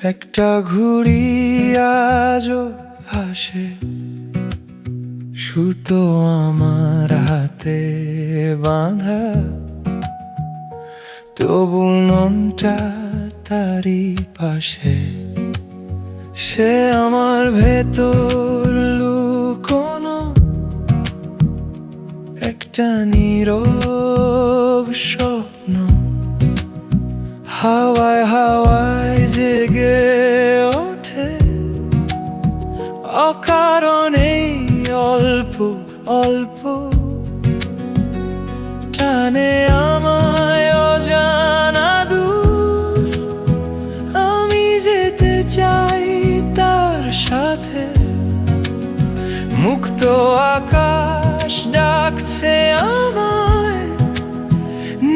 একটা ঘুড়ি আজও ভাসে, সুতো আমার হাতে বাঁধা, তবু মনটা তারই পাশে। সে আমার ভেতর লুকোনো একটা নীরব স্বপ্ন, হাওয়ায় হাওয়ায় জেগে ওঠে অকারণেই, অল্প অল্প টানে আমায় অজানা দূর। আমি যেতে চাই তার সাথে, মুক্ত আকাশ ডাকছে আমায়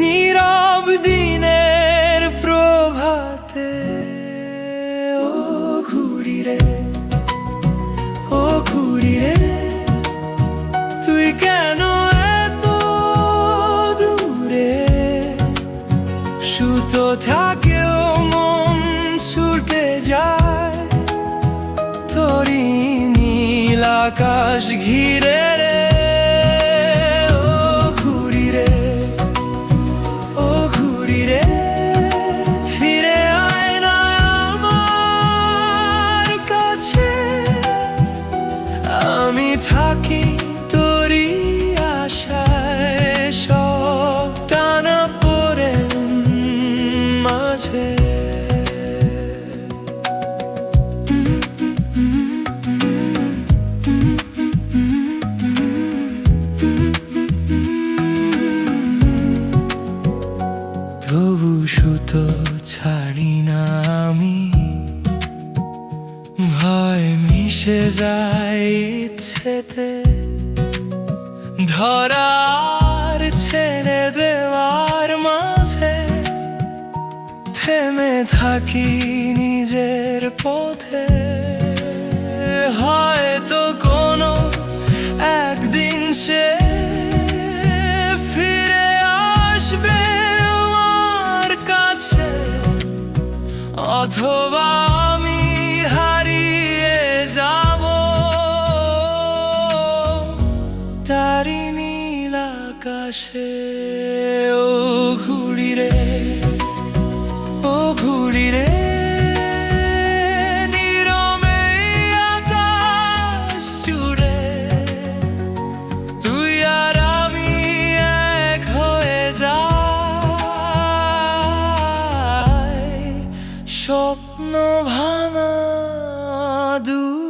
নীরব দিনের প্রভাতে। ও ঘুড়ি রে, ও ঘুড়ি রে, তুই কেন এত দূরে? সুতো থাকেও মন ছুটে যায় তোরই নীল আকাশ ঘিরে রে। ও ঘুড়ি রে, ও ঘুড়ি রে, ফিরে আয় না আমার কাছে। আমি থাকি তোরই আশায়, সব টানা পড়ে মাঝে। তবু সুতো ছাড়ি না আমি, ভয় মিশে যায় ইচ্ছেতে। ধরার ছেড়ে দেওয়ার মাঝে থেমে থাকি নিজের পথে। হয়তো কোনো একদিন সে ফিরে আসবে আমার কাছে, অথবা আমি হারিয়ে যাব তারি নীল আকাশে। ও ঘুড়ি রে, ও ঘুড়ি রে, নীরবে আকাশ জুড়ে তুই আর আমি এক হয়ে যাই, স্বপ্ন ভাঙা দূর।